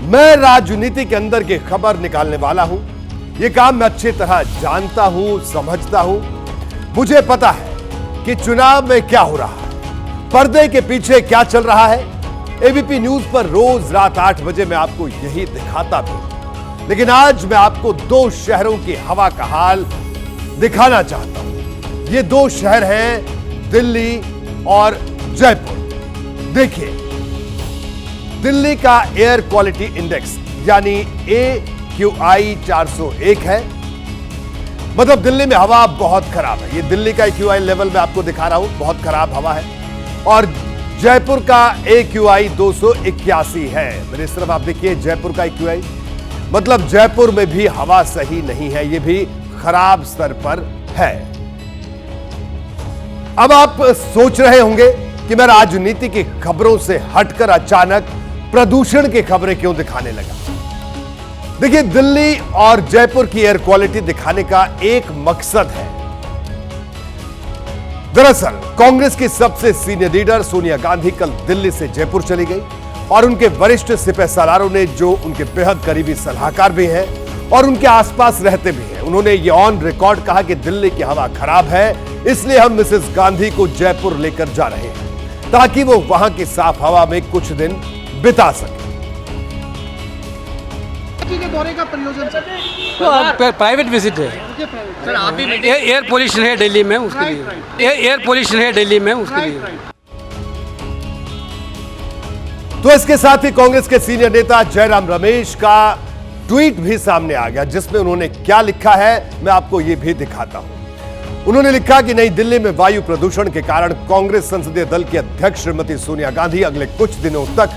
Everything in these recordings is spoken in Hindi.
मैं राजनीति के अंदर की खबर निकालने वाला हूं। यह काम मैं अच्छी तरह जानता हूं, समझता हूं। मुझे पता है कि चुनाव में क्या हो रहा है, पर्दे के पीछे क्या चल रहा है। एबीपी न्यूज पर रोज रात 8 बजे मैं आपको यही दिखाता भी, लेकिन आज मैं आपको दो शहरों की हवा का हाल दिखाना चाहता हूं। ये दो शहर हैं दिल्ली और जयपुर। देखिए, दिल्ली का एयर क्वालिटी इंडेक्स यानी AQI 401 है। मतलब दिल्ली में हवा बहुत खराब है। ये दिल्ली का AQI लेवल मैं आपको दिखा रहा हूं, बहुत खराब हवा है। और जयपुर का AQI 281 है। मेरे इस तरफ आप देखिए जयपुर का AQI, मतलब जयपुर में भी हवा सही नहीं है, ये भी खराब स्तर पर है। अब आप सोच रहे होंगे कि मैं राजनीति की खबरों से हटकर अचानक प्रदूषण की खबरें क्यों दिखाने लगा। देखिए, दिल्ली और जयपुर की एयर क्वालिटी दिखाने का एक मकसद है। दरअसल कांग्रेस की सबसे सीनियर लीडर सोनिया गांधी कल दिल्ली से जयपुर चली गई और उनके वरिष्ठ सिपहसालारों ने, जो उनके बेहद करीबी सलाहकार भी हैं और उनके आसपास रहते भी हैं, उन्होंने ये ऑन रिकॉर्ड कहा कि दिल्ली की हवा खराब है, इसलिए हम मिसेस गांधी को जयपुर लेकर जा रहे हैं ताकि वो वहां की साफ हवा में कुछ दिन बिता सके। के दौरे का प्रयोजन तो प्राइवेट विजिट है सर, आप भी एयर पोल्यूशन है दिल्ली में, उसके लिए एयर पोल्यूशन है दिल्ली में, उसके लिए। तो इसके साथ ही कांग्रेस के सीनियर नेता जयराम रमेश का ट्वीट भी सामने आ गया, जिसमें उन्होंने क्या लिखा है मैं आपको यह भी दिखाता हूं। उन्होंने लिखा कि नई दिल्ली में वायु प्रदूषण के कारण कांग्रेस संसदीय दल की अध्यक्ष श्रीमती सोनिया गांधी अगले कुछ दिनों तक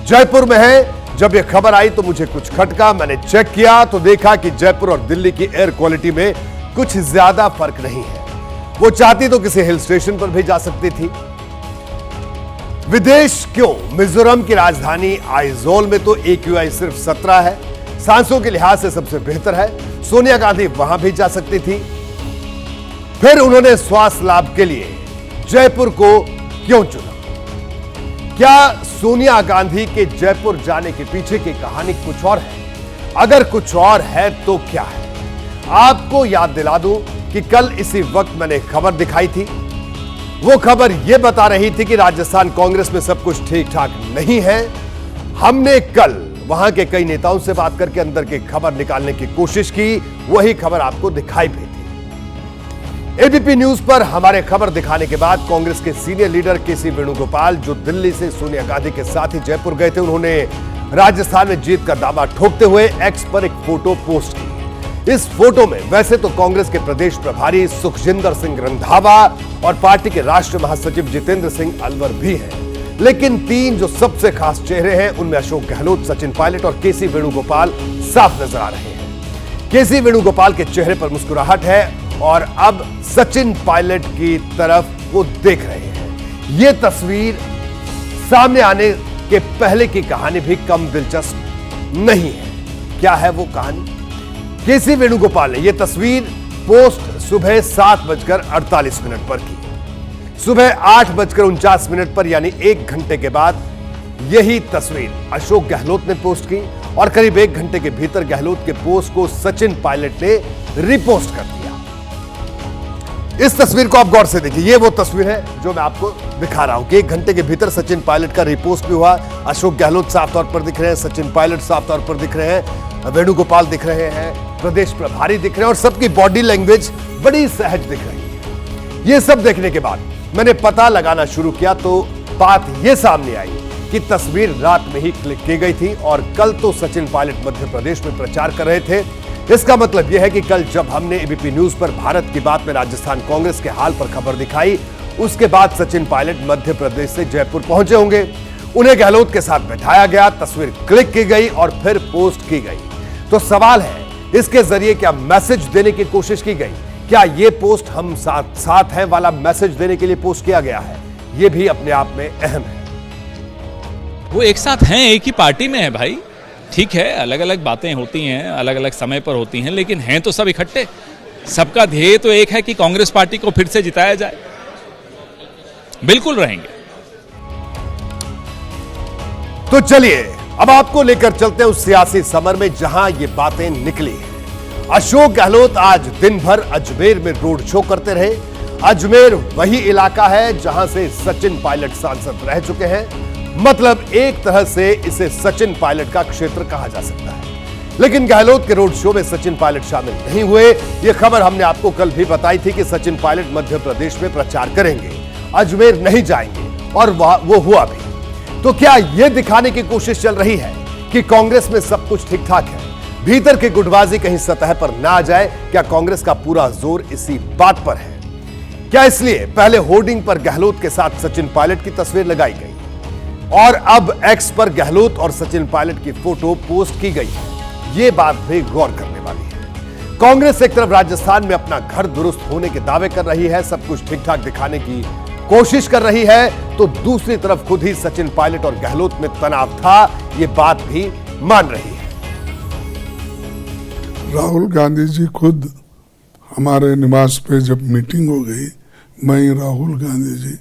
जयपुर में है। जब यह खबर आई तो मुझे कुछ खटका। मैंने चेक किया तो देखा कि जयपुर और दिल्ली की एयर क्वालिटी में कुछ ज्यादा फर्क नहीं है। वो चाहती तो किसी हिल स्टेशन पर भी जा सकती थी। विदेश क्यों, मिजोरम की राजधानी आइजोल में तो AQI सिर्फ 17 है, सांसों के लिहाज से सबसे बेहतर है। सोनिया गांधी वहां भी जा सकती थी। फिर उन्होंने स्वास्थ्य लाभ के लिए जयपुर को क्यों चुना? क्या सोनिया गांधी के जयपुर जाने के पीछे की कहानी कुछ और है? अगर कुछ और है तो क्या है? आपको याद दिला दूं कि कल इसी वक्त मैंने खबर दिखाई थी। वो खबर यह बता रही थी कि राजस्थान कांग्रेस में सब कुछ ठीक ठाक नहीं है। हमने कल वहां के कई नेताओं से बात करके अंदर की खबर निकालने की कोशिश की, वही खबर आपको दिखाई भी दी। एबीपी न्यूज पर हमारे खबर दिखाने के बाद कांग्रेस के सीनियर लीडर केसी वेणुगोपाल, जो दिल्ली से सोनिया गांधी के साथ ही जयपुर गए थे, उन्होंने राजस्थान में जीत का दावा ठोकते हुए एक्स पर एक फोटो पोस्ट की। इस फोटो में वैसे तो कांग्रेस के प्रदेश प्रभारी सुखजिंदर सिंह रंधावा और पार्टी के राष्ट्रीय महासचिव जितेंद्र सिंह अलवर भी हैं, लेकिन तीन जो सबसे खास चेहरे हैं उनमें अशोक गहलोत, सचिन पायलट और केसी वेणुगोपाल साफ नजर आ रहे हैं। केसी वेणुगोपाल के चेहरे पर मुस्कुराहट है और अब सचिन पायलट की तरफ वो देख रहे हैं। ये तस्वीर सामने आने के पहले की कहानी भी कम दिलचस्प नहीं है। क्या है वो कहानी? केसी वेणुगोपाल ने यह तस्वीर पोस्ट सुबह 7:48 पर की। सुबह 8:49 पर यानी 1 घंटे के बाद यही तस्वीर अशोक गहलोत ने पोस्ट की और करीब 1 घंटे के भीतर गहलोत के पोस्ट को सचिन पायलट ने रिपोस्ट कर दिया। इस तस्वीर को आप गौर से देखिए, ये वो तस्वीर है जो मैं आपको दिखा रहा हूं कि 1 घंटे के भीतर सचिन पायलट का रिपोस्ट भी हुआ। अशोक गहलोत साफ तौर पर दिख रहे हैं, सचिन पायलट साफ तौर पर दिख रहे हैं, वेणुगोपाल दिख रहे हैं, प्रदेश प्रभारी दिख रहे हैं और सबकी बॉडी लैंग्वेज बड़ी सहज दिख रही है। ये सब देखने के बाद मैंने पता लगाना शुरू किया तो बात यह सामने आई कि तस्वीर रात में ही क्लिक की गई थी और कल तो सचिन पायलट मध्य प्रदेश में प्रचार कर रहे थे। इसका मतलब यह है कि कल जब हमने एबीपी न्यूज पर भारत की बात में राजस्थान कांग्रेस के हाल पर खबर दिखाई, उसके बाद सचिन पायलट मध्य प्रदेश से जयपुर पहुंचे होंगे। उन्हें गहलोत के साथ बैठाया गया, तस्वीर क्लिक की गई और फिर पोस्ट की गई। तो सवाल है, इसके जरिए क्या मैसेज देने की कोशिश की गई? क्या यह पोस्ट हम साथ हैं वाला मैसेज देने के लिए पोस्ट किया गया है? यह भी अपने आप में अहम है। वो एक साथ हैं, एक ही पार्टी में है भाई। ठीक है, अलग अलग बातें होती हैं, अलग अलग समय पर होती हैं, लेकिन हैं तो सब इकट्ठे। सबका ध्येय तो एक है कि कांग्रेस पार्टी को फिर से जिताया जाए। बिल्कुल रहेंगे। तो चलिए अब आपको लेकर चलते हैं उस सियासी समर में जहां ये बातें निकली हैं। अशोक गहलोत आज दिन भर अजमेर में रोड शो करते रहे। अजमेर वही इलाका है जहां से सचिन पायलट सांसद रह चुके हैं। मतलब एक तरह से इसे सचिन पायलट का क्षेत्र कहा जा सकता है। लेकिन गहलोत के रोड शो में सचिन पायलट शामिल नहीं हुए। यह खबर हमने आपको कल भी बताई थी कि सचिन पायलट मध्य प्रदेश में प्रचार करेंगे, अजमेर नहीं जाएंगे, और वो हुआ भी। तो क्या यह दिखाने की कोशिश चल रही है कि कांग्रेस में सब कुछ ठीक ठाक है, भीतर की गुटबाजी कहीं सतह पर ना आ जाए? क्या कांग्रेस का पूरा जोर इसी बात पर है? क्या इसलिए पहले होर्डिंग पर गहलोत के साथ सचिन पायलट की तस्वीर लगाई गई और अब एक्स पर गहलोत और सचिन पायलट की फोटो पोस्ट की गई है? यह बात भी गौर करने वाली है। कांग्रेस एक तरफ राजस्थान में अपना घर दुरुस्त होने के दावे कर रही है, सब कुछ ठीक ठाक दिखाने की कोशिश कर रही है, तो दूसरी तरफ खुद ही सचिन पायलट और गहलोत में तनाव था, यह बात भी मान रही है। राहुल गांधी जी खुद हमारे निवास पे जब मीटिंग हो गई, मैं राहुल गांधी जी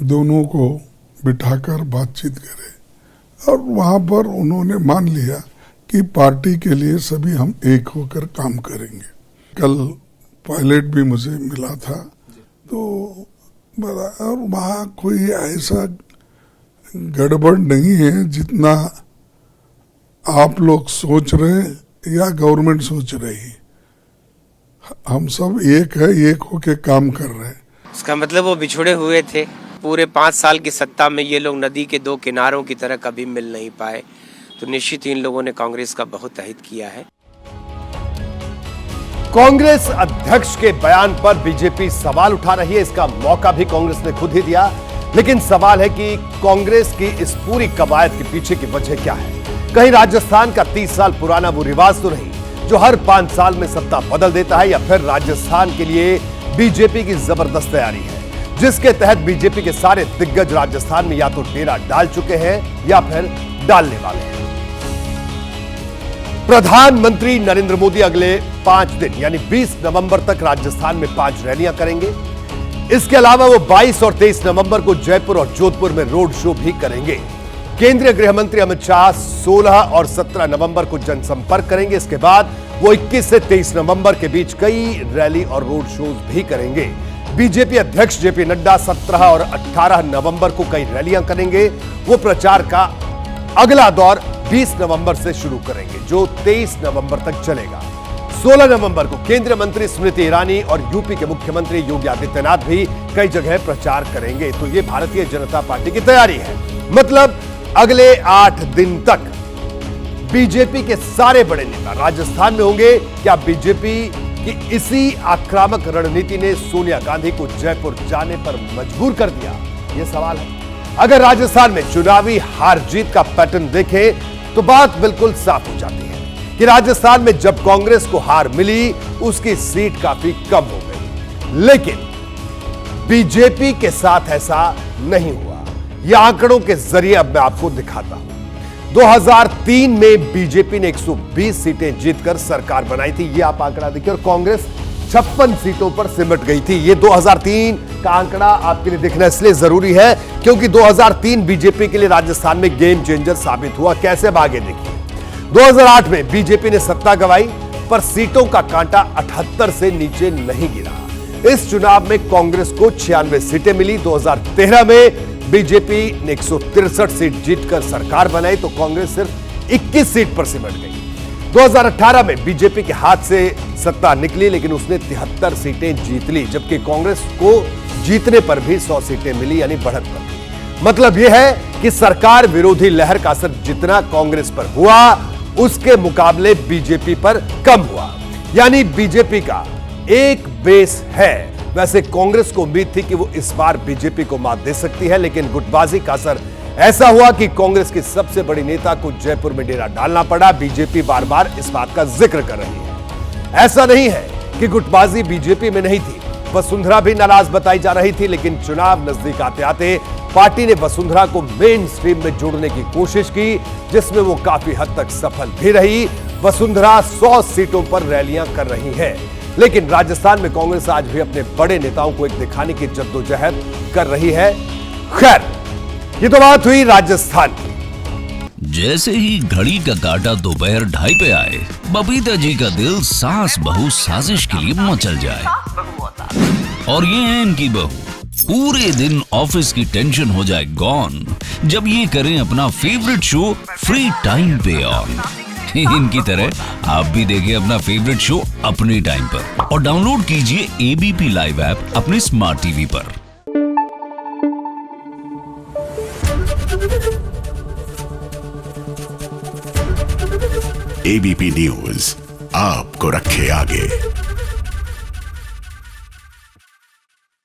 दोनों को बिठाकर बातचीत करे और वहां पर उन्होंने मान लिया कि पार्टी के लिए सभी हम एक होकर काम करेंगे। कल पायलट भी मुझे मिला था, तो और वहाँ कोई ऐसा गड़बड़ नहीं है जितना आप लोग सोच रहे या गवर्नमेंट सोच रही है। हम सब एक है, एक होके काम कर रहे हैं। इसका मतलब वो बिछुड़े हुए थे। पूरे 5 साल की सत्ता में ये लोग नदी के 2 किनारों की तरह कभी मिल नहीं पाए, तो निश्चित इन लोगों ने कांग्रेस का बहुत अहित किया है। कांग्रेस अध्यक्ष के बयान पर बीजेपी सवाल उठा रही है। इसका मौका भी कांग्रेस ने खुद ही दिया, लेकिन सवाल है कि कांग्रेस की इस पूरी कवायद के पीछे की वजह क्या है? कहीं राजस्थान का 30 साल पुराना वो रिवाज तो नहीं जो हर 5 साल में सत्ता बदल देता है, या फिर राजस्थान के लिए बीजेपी की जबरदस्त तैयारी है जिसके तहत बीजेपी के सारे दिग्गज राजस्थान में या तो डेरा डाल चुके हैं या फिर डालने वाले हैं। प्रधानमंत्री नरेंद्र मोदी अगले 5 दिन यानी 20 नवंबर तक राजस्थान में 5 रैलियां करेंगे। इसके अलावा वो 22 और 23 नवंबर को जयपुर और जोधपुर में रोड शो भी करेंगे। केंद्रीय गृह मंत्री अमित शाह 16 और 17 नवंबर को जनसंपर्क करेंगे। इसके बाद वो 21 से 23 नवंबर के बीच कई रैली और रोड शोज भी करेंगे। बीजेपी अध्यक्ष जेपी नड्डा 17 और 18 नवंबर को कई रैलियां करेंगे। वो प्रचार का अगला दौर 20 नवंबर से शुरू करेंगे जो 23 नवंबर तक चलेगा। 16 नवंबर को केंद्रीय मंत्री स्मृति ईरानी और यूपी के मुख्यमंत्री योगी आदित्यनाथ भी कई जगह प्रचार करेंगे। तो ये भारतीय जनता पार्टी की तैयारी है। मतलब अगले 8 दिन तक बीजेपी के सारे बड़े नेता राजस्थान में होंगे। क्या बीजेपी की इसी आक्रामक रणनीति ने सोनिया गांधी को जयपुर जाने पर मजबूर कर दिया? यह सवाल है। अगर राजस्थान में चुनावी हार जीत का पैटर्न देखें तो बात बिल्कुल साफ हो जाती है कि राजस्थान में जब कांग्रेस को हार मिली उसकी सीट काफी कम हो गई, लेकिन बीजेपी के साथ ऐसा नहीं हुआ। यह आंकड़ों के जरिए अब मैं आपको दिखाता हूं। 2003 में बीजेपी ने 120 सीटें जीतकर सरकार बनाई थी, यह आप आंकड़ा देखिए, और कांग्रेस 56 सीटों पर सिमट गई थी। यह 2003 का आंकड़ा आपके लिए देखना इसलिए जरूरी है क्योंकि 2003 बीजेपी के लिए राजस्थान में गेम चेंजर साबित हुआ। कैसे? भागे देखिए। 2008 में बीजेपी ने सत्ता गंवाई पर सीटों का कांटा 78 से नीचे नहीं गिरा। इस चुनाव में कांग्रेस को 96 सीटें मिली। 2013 में बीजेपी ने 163 सीट जीतकर सरकार बनाई तो कांग्रेस सिर्फ 21 सीट पर सिमट गई। 2018 में बीजेपी के हाथ से सत्ता निकली लेकिन उसने 73 सीटें जीत ली, जबकि कांग्रेस को जीतने पर भी 100 सीटें मिली, यानी बढ़त पर गई। मतलब यह है कि सरकार विरोधी लहर का असर जितना कांग्रेस पर हुआ उसके मुकाबले बीजेपी पर कम हुआ, यानी बीजेपी का एक बेस है। वैसे कांग्रेस को उम्मीद थी कि वो इस बार बीजेपी को मात दे सकती है, लेकिन गुटबाजी का असर ऐसा हुआ कि कांग्रेस की सबसे बड़ी नेता को जयपुर में डेरा डालना पड़ा। बीजेपी बार बार इस बात का जिक्र कर रही है। ऐसा नहीं है कि गुटबाजी बीजेपी में नहीं थी, वसुंधरा भी नाराज बताई जा रही थी, लेकिन चुनाव नजदीक आते आते पार्टी ने वसुंधरा को मेन स्ट्रीम में जोड़ने की कोशिश की, जिसमें वो काफी हद तक सफल भी रही। वसुंधरा 100 सीटों पर रैलियां कर रही है, लेकिन राजस्थान में कांग्रेस आज भी अपने बड़े नेताओं को एक दिखाने की जद्दोजहद कर रही है। खैर, ये तो बात हुई राजस्थान की। जैसे ही घड़ी का काटा दोपहर 2:30 पे आए, बबीता जी का दिल सास बहू साजिश के लिए मचल जाए। और ये है इनकी बहू, पूरे दिन ऑफिस की टेंशन हो जाए गॉन जब ये करें अपना फेवरेट शो फ्री टाइम पे ऑन। इनकी तरह आप भी देखिए अपना फेवरेट शो अपने टाइम पर और डाउनलोड कीजिए एबीपी लाइव ऐप अपने स्मार्ट टीवी पर। एबीपी न्यूज आपको रखे आगे।